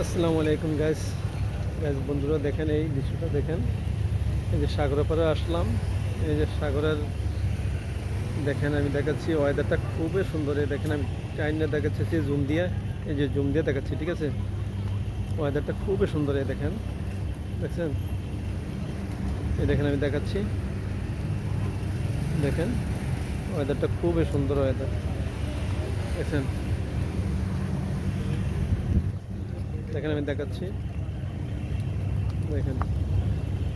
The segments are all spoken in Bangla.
আসসালামু আলাইকুম গাইস। বন্ধুরা দেখেন এই দৃশ্যটা দেখেন। এই যে সাগরের পাড়ে আসলাম। এই যে সাগরের দেখেন আমি দেখাচ্ছি ওয়েদারটা খুবই সুন্দর। এই দেখেন আমি চাইনা দেখাচ্ছি জুম দিয়ে। এই যে জুম দিয়ে দেখাচ্ছি, ঠিক আছে। ওয়েদারটা খুবই সুন্দর। এই দেখেন, দেখছেন? এই দেখেন আমি দেখাচ্ছি, দেখেন ওয়েদারটা খুবই সুন্দর ওয়েদার, দেখেন। দেখেন আমি দেখাচ্ছি, দেখেন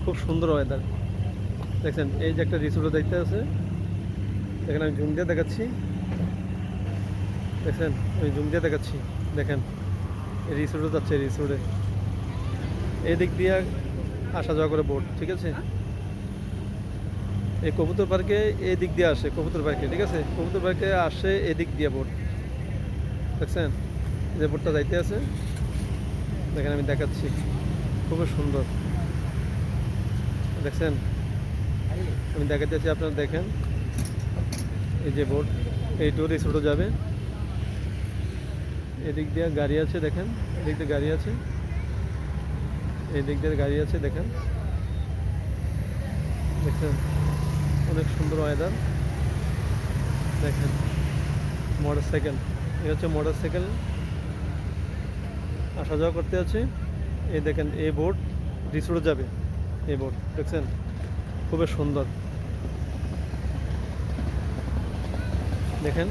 খুব সুন্দর ওয়েদার, দেখছেন। এই যে একটা রিসোর্ট দেখতে আছে, দেখেন আমি জুম দিয়ে দেখাচ্ছি, দেখছেন। আমি জুম দিয়ে দেখাচ্ছি, দেখেন এই রিসোর্টে যাচ্ছে। রিসোর্টে এই দিক দিয়ে আসা যাওয়া করে বোট, ঠিক আছে। এই কবুতর পার্কে এই দিক দিয়ে আসে, কবুতর পার্কে, ঠিক আছে। কবুতর পার্কে আসে এদিক দিয়ে বোট, দেখছেন। যে বোটটা যাইতে আছে, দেখেন আমি দেখাচ্ছি, খুবই সুন্দর, দেখছেন। আমি দেখাতেছি, আপনারা দেখেন। এই যে বোট এই ট্যুর রিসোর্টে যাবে। এদিক দিয়ে গাড়ি আছে, দেখেন। এদিক দিয়ে গাড়ি আছে, এই দিক দিয়ে গাড়ি আছে, দেখেন, দেখছেন। অনেক সুন্দর ওয়েদার, দেখেন। মোটর সাইকেল, এই হচ্ছে মোটর সাইকেল আসা যাওয়া করতে আছে। এই দেখেন এই বোট রিসোর্টে যাবে, এই বোট, দেখছেন। খুবই সুন্দর, দেখেন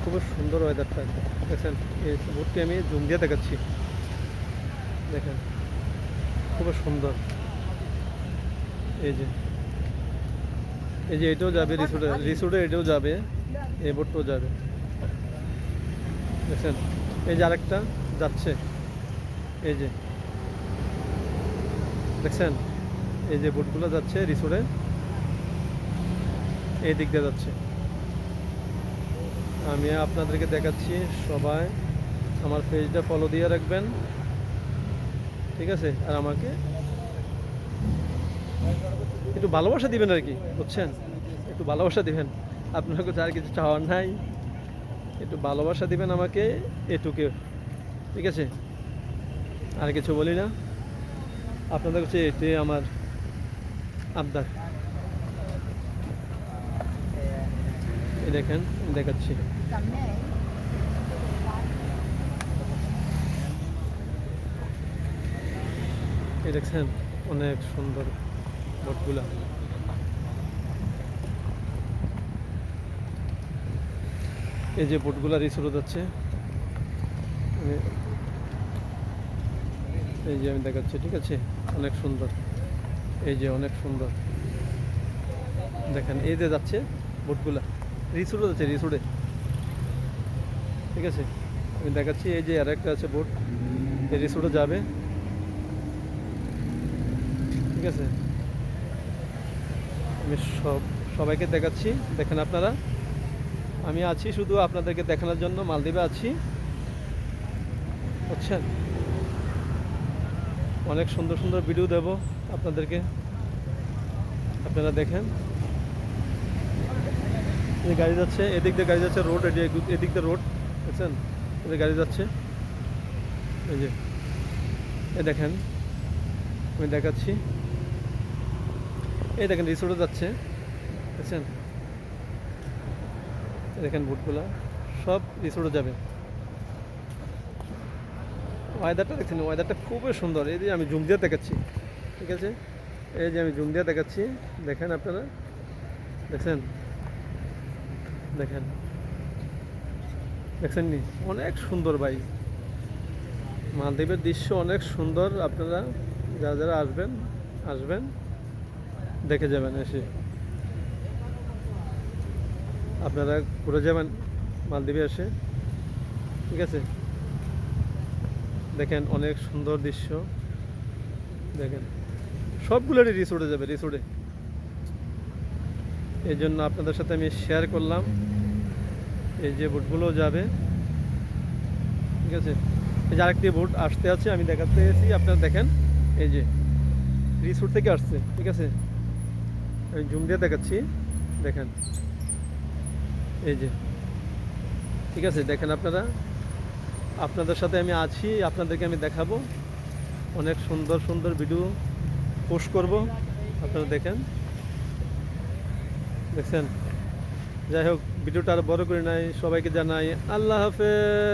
খুবই সুন্দর ওয়েদারটা, দেখছেন। এই বোটটি আমি জুম দিয়ে দেখাচ্ছি, দেখেন খুবই সুন্দর। এই যে এই যে এটাও যাবে রিসোর্টে, রিসোর্টে এটাও যাবে, এই বোটটাও যাবে, দেখছেন। এই যে আরেকটা যাচ্ছে, এই যে দেখছেন। এই যে বোটগুলো যাচ্ছে রিসোর্টে, এই দিক দিয়ে যাচ্ছে। আমি আপনাদেরকে দেখাচ্ছি, সবাই আমার পেজটা ফলো দিয়ে রাখবেন, ঠিক আছে। আর আমাকে একটু ভালোবাসা দিবেন আর কি, বুঝছেন। একটু ভালোবাসা দিবেন, আপনার কাছে আর কিছু চাওয়ার নাই। একটু ভালোবাসা দিবেন আমাকে, এটুকু, ঠিক আছে। আর কিছু বলি না, আপনাদের কাছে এটাই আমার আবদার। এই দেখেন দেখাচ্ছি, এই দেখছেন অনেক সুন্দর বোটগুলা। এই যে বোটগুলা রিসোর্টে যাচ্ছে, এই যে আমি দেখাচ্ছি, ঠিক আছে। অনেক সুন্দর, এই যে অনেক সুন্দর, দেখেন। এই যে যাচ্ছে বোটগুলা রিসোর্টে যাচ্ছে, রিসোর্টে, ঠিক আছে। আমি দেখাচ্ছি, এই যে আর একটা আছে বোট, এই রিসোর্টে যাবে, ঠিক আছে। আমি সবাইকে দেখাচ্ছি, দেখেন আপনারা। আমি আছি শুধু আপনাদেরকে দেখানোর জন্য, মালদ্বীপে আছি, বুঝছেন। অনেক সুন্দর সুন্দর ভিডিও দেব আপনাদেরকে, আপনারা দেখেন। এই গাড়ি যাচ্ছে, এদিক দিয়ে গাড়ি যাচ্ছে, রোড এদিক দিয়ে রোড, বুঝছেন। এদিকে গাড়ি যাচ্ছে, এই যে এই দেখেন আমি দেখাচ্ছি। এই দেখেন রিসোর্টে যাচ্ছে, বুঝছেন। দেখেন বোটগুলা সব রিসোর্টে যাবে। ওয়েদারটা দেখছেন, ওয়েদারটা খুবই সুন্দর। এই যে আমি জুম দিয়ে দেখাচ্ছি, ঠিক আছে। এই যে আমি জুম দিয়ে দেখাচ্ছি, দেখেন আপনারা, দেখছেন, দেখেন, দেখছেন নি অনেক সুন্দর ভাই। মালদ্বীপের দৃশ্য অনেক সুন্দর। আপনারা যারা যারা আসবেন, আসবেন, দেখে যাবেন, এসে আপনারা ঘুরে যাবেন মালদ্বীপে এসে, ঠিক আছে। দেখেন অনেক সুন্দর দৃশ্য, দেখেন। সবগুলোরই রিসোর্টে যাবে, রিসোর্টে। এই জন্য আপনাদের সাথে আমি শেয়ার করলাম। এই যে বোটগুলো যাবে, ঠিক আছে। এই যে আরেকটি বোট আসতে আছে, আমি দেখাতে এসেছি, আপনারা দেখেন। এই যে রিসোর্ট থেকে আসছে, ঠিক আছে। আমি জুম দিয়ে দেখাচ্ছি, দেখেন, এই যে, ঠিক আছে। দেখেন আপনারা, আপনাদের সাথে আমি আছি, আপনাদেরকে আমি দেখাবো, অনেক সুন্দর সুন্দর ভিডিও পোস্ট করব, আপনারা দেখেন। দেখছেন, যাই হোক ভিডিওটা আর বড় করে নাই, সবাইকে জানাই আল্লাহ হাফেজ।